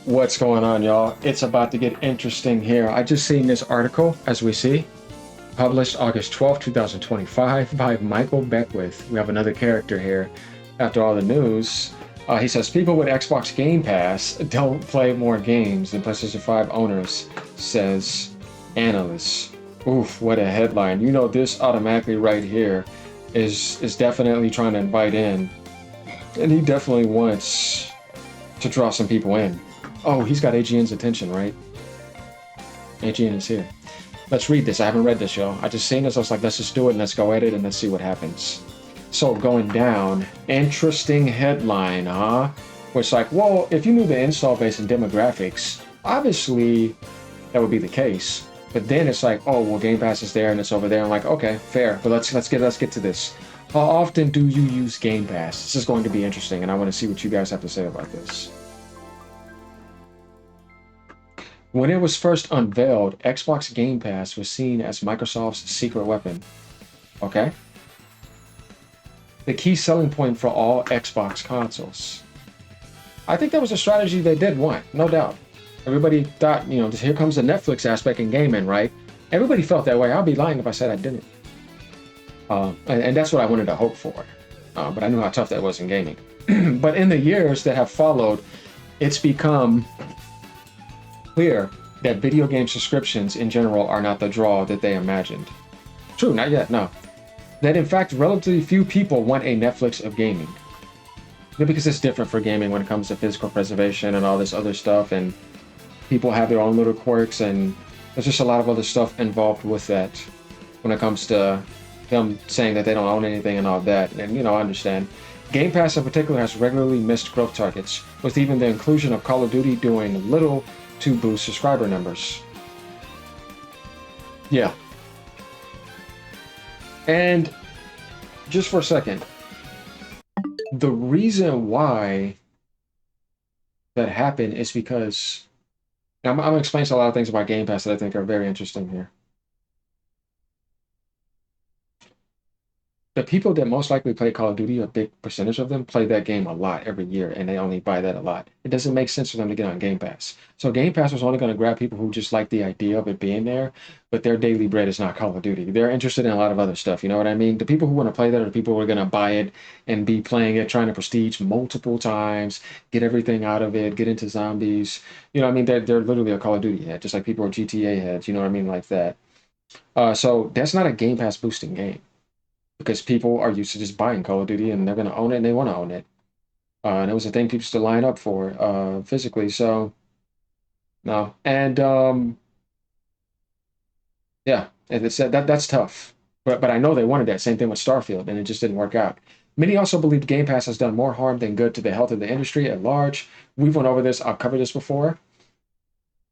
What's going on, y'all? It's about to get interesting here. I just seen this article, as we see, published August 12th, 2025 by Michael Beckwith. We have another character here. After all the news, he says people with Xbox Game Pass don't play more games than PlayStation 5 owners, says Analyst. Oof, what a headline. You know, this automatically right here is definitely trying to invite in. And he definitely wants to draw some people in. Oh, he's got AGN's attention, right? AGN is here. Let's read this. I haven't read this, y'all. I just seen this. I was like, let's just do it and let's go at it and let's see what happens. So going down, interesting headline, huh? Where it's like, well, if you knew the install base and demographics, obviously that would be the case. But then it's like, oh, well, Game Pass is there and it's over there. I'm like, okay, fair. But let's get to this. How often do you use Game Pass? This is going to be interesting, and I want to see what you guys have to say about this. When it was first unveiled, Xbox Game Pass was seen as Microsoft's secret weapon. Okay? The key selling point for all Xbox consoles. I think that was a strategy they did want, no doubt. Everybody thought, you know, here comes the Netflix aspect in gaming, right? Everybody felt that way. I'd be lying if I said I didn't. And that's what I wanted to hope for. But I knew how tough that was in gaming. But in the years that have followed, it's become clear that video game subscriptions in general are not the draw that they imagined. True, not yet, no. That in fact, relatively few people want a Netflix of gaming. Because it's different for gaming when it comes to physical preservation and all this other stuff, and people have their own little quirks, and there's just a lot of other stuff involved with that when it comes to them saying that they don't own anything and all that. And, you know, I understand. Game Pass in particular has regularly missed growth targets, with even the inclusion of Call of Duty doing little to boost subscriber numbers. Yeah. And just for a second, the reason why that happened is because I'm going to explain a lot of things about Game Pass that I think are very interesting here. The people that most likely play Call of Duty, a big percentage of them play that game a lot every year, and they only buy that a lot. It doesn't make sense for them to get on Game Pass. So Game Pass was only going to grab people who just like the idea of it being there, but their daily bread is not Call of Duty. They're interested in a lot of other stuff, you know what I mean? The people who want to play that are the people who are going to buy it and be playing it, trying to prestige multiple times, get everything out of it, get into zombies. You know what I mean? They're literally a Call of Duty head, just like people are GTA heads, you know what I mean? Like that. So that's not a Game Pass boosting game, because people are used to just buying Call of Duty and they're going to own it and they want to own it. And it was a thing people used to line up for physically. So, no. And yeah, and it's, that's tough. But I know they wanted that. Same thing with Starfield, and it just didn't work out. Many also believe Game Pass has done more harm than good to the health of the industry at large. We've went over this. I've covered this before.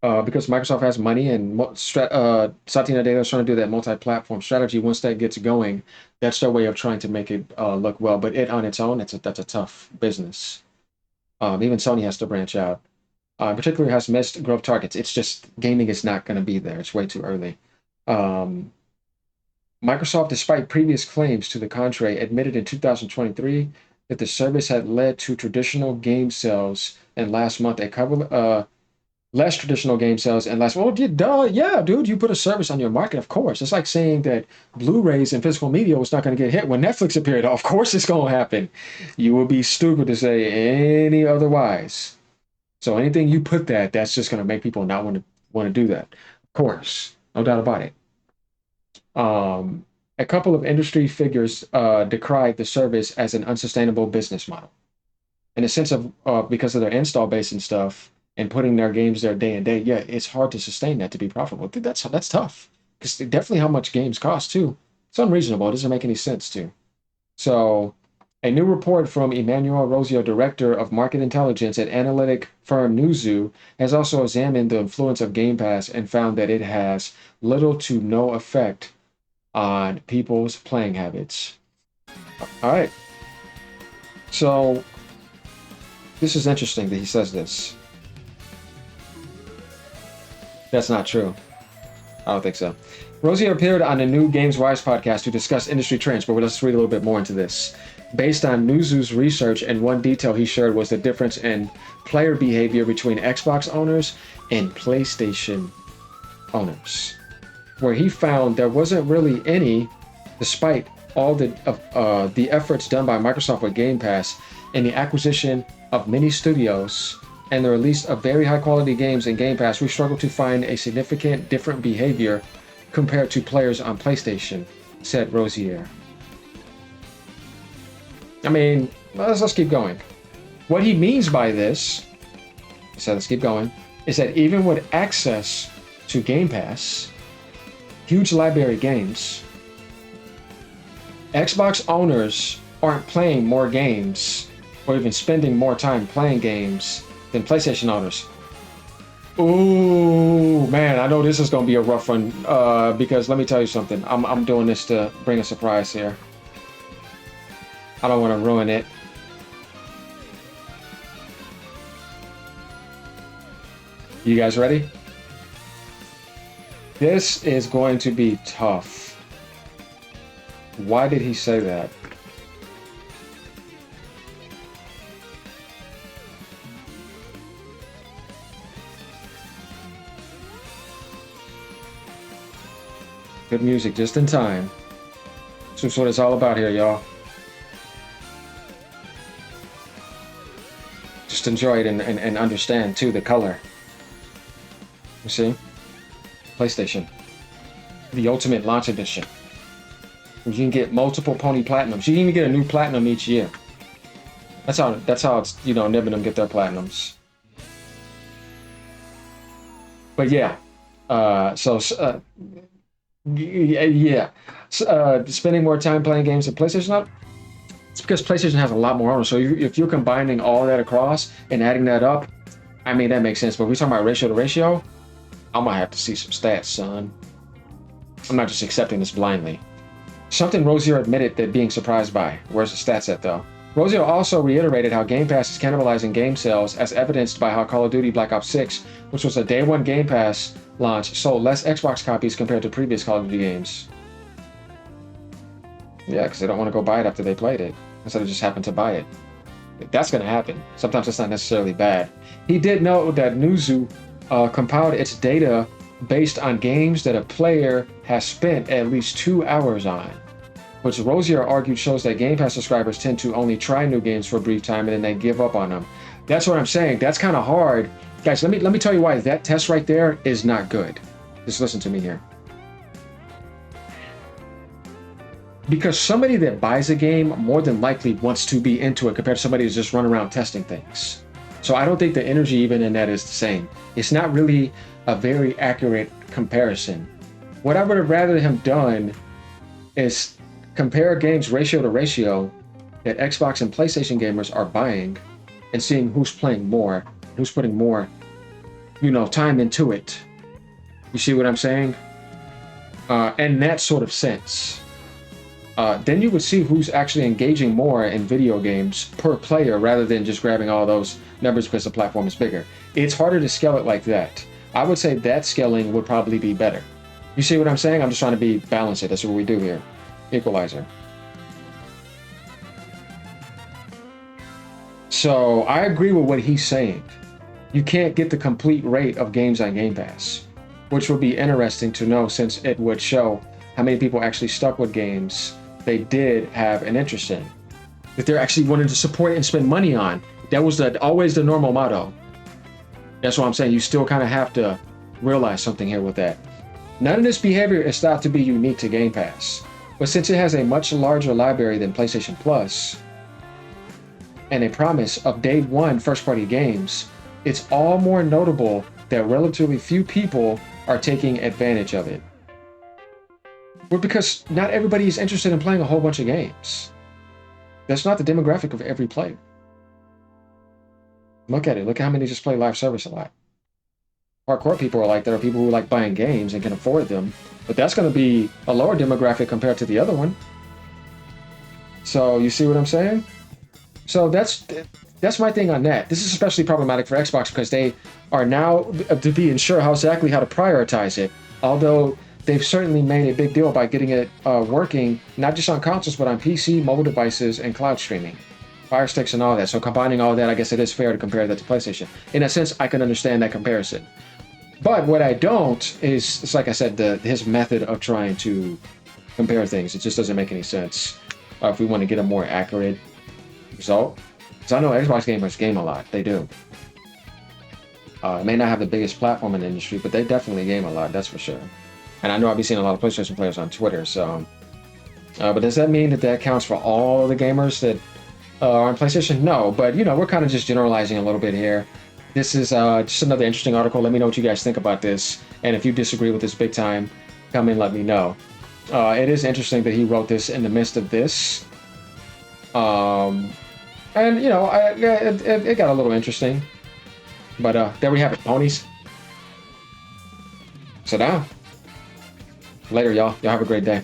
Because Microsoft has money and Satya Nadella is trying to do that multi-platform strategy. Once that gets going, that's their way of trying to make it look well. But it on its own, that's a tough business. Even Sony has to branch out. Particularly has missed growth targets. It's just gaming is not going to be there. It's way too early. Microsoft, despite previous claims to the contrary, admitted in 2023 that the service had led to traditional game sales, and last month a couple less traditional game sales and less. Well, duh, yeah, dude, you put a service on your market, of course. It's like saying that Blu-rays and physical media was not going to get hit when Netflix appeared. Of course it's going to happen. You would be stupid to say any otherwise. So anything you put that's just going to make people not want to do that. Of course, no doubt about it. A couple of industry figures decried the service as an unsustainable business model, in a sense of because of their install base and stuff, and putting their games there day and day. Yeah, it's hard to sustain that to be profitable. Dude, that's tough, because definitely how much games cost too. It's unreasonable. It doesn't make any sense too. So, a new report from Emmanuel Rosio, director of market intelligence at analytic firm Newzoo, has also examined the influence of Game Pass and found that it has little to no effect on people's playing habits. All right. So, this is interesting that he says this. That's not true. I don't think so. Rosie appeared on the new Games Wise podcast to discuss industry trends, but let's read a little bit more into this. based on Newzoo's research, and one detail he shared was the difference in player behavior between Xbox owners and PlayStation owners, where he found there wasn't really any, despite all the efforts done by Microsoft with Game Pass and the acquisition of many studios and the release of very high quality games in Game Pass, we struggle to find a significant different behavior compared to players on PlayStation, said Rosier. I mean, let's keep going. What he means by this, so let's keep going, is that even with access to Game Pass, huge library games, Xbox owners aren't playing more games or even spending more time playing games than PlayStation owners. Ooh, man, I know this is going to be a rough one because let me tell you something. I'm doing this to bring a surprise here. I don't want to ruin it. You guys ready? This is going to be tough. Why did he say that? Good music just in time. That's what it's all about here, y'all. Just enjoy it and understand, too, the color. You see? PlayStation. The Ultimate Launch Edition. You can get multiple Pony Platinums. You can even get a new Platinum each year. That's how it's, you know, Nib and them get their Platinums. But yeah. Spending more time playing games than PlayStation, it's because PlayStation has a lot more owners. So if you're combining all that across and adding that up, I mean, that makes sense. But if we're talking about ratio to ratio, I'm going to have to see some stats, son. I'm not just accepting this blindly. Something Rosier admitted that being surprised by. Where's the stats at, though? Rosier also reiterated how Game Pass is cannibalizing game sales, as evidenced by how Call of Duty Black Ops 6, which was a day one Game Pass launch, sold less Xbox copies compared to previous Call of Duty games. Yeah, because they don't want to go buy it after they played it, instead of just happen to buy it. That's going to happen. Sometimes it's not necessarily bad. He did note that Newzoo compiled its data based on games that a player has spent at least 2 hours on, which Rosier argued shows that Game Pass subscribers tend to only try new games for a brief time and then they give up on them. That's what I'm saying. That's kind of hard. Guys, let me tell you why that test right there is not good. Just listen to me here. Because somebody that buys a game more than likely wants to be into it compared to somebody who's just running around testing things. So I don't think the energy even in that is the same. It's not really a very accurate comparison. What I would have rather him done is compare games ratio to ratio that Xbox and PlayStation gamers are buying and seeing who's playing more, who's putting more, time into it. You see what I'm saying? In that sort of sense. Then you would see who's actually engaging more in video games per player rather than just grabbing all those numbers because the platform is bigger. It's harder to scale it like that. I would say that scaling would probably be better. You see what I'm saying? I'm just trying to be balanced. That's what we do here. Equalizer. So I agree with what he's saying. You can't get the complete rate of games on Game Pass, which would be interesting to know since it would show how many people actually stuck with games they did have an interest in, that they're actually wanting to support and spend money on. That was always the normal motto. That's what I'm saying. You still kind of have to realize something here with that. None of this behavior is thought to be unique to Game Pass, but since it has a much larger library than PlayStation Plus and a promise of day one first-party games, it's all more notable that relatively few people are taking advantage of it. Well, because not everybody is interested in playing a whole bunch of games. That's not the demographic of every player. Look at it. Look at how many just play live service a lot. Hardcore people are like that, are people who like buying games and can afford them. But that's going to be a lower demographic compared to the other one. So you see what I'm saying? So that's my thing on that. This is especially problematic for Xbox because they are now to be unsure exactly how to prioritize it. Although they've certainly made a big deal by getting it working, not just on consoles, but on PC, mobile devices, and cloud streaming. Fire sticks and all that. So combining all that, I guess it is fair to compare that to PlayStation. In a sense, I can understand that comparison. But what I don't is, it's like I said, his method of trying to compare things. It just doesn't make any sense if we want to get a more accurate result. Because I know Xbox gamers game a lot. They do. It may not have the biggest platform in the industry, but they definitely game a lot, that's for sure. And I know I've been seeing a lot of PlayStation players on Twitter, so... but does that mean that that counts for all the gamers that are on PlayStation? No, but, you know, we're kind of just generalizing a little bit here. This is just another interesting article. Let me know what you guys think about this. And if you disagree with this big time, come in and let me know. It is interesting that he wrote this in the midst of this. And, you know, it got a little interesting. But there we have it, ponies. Sit down. Later, y'all. Y'all have a great day.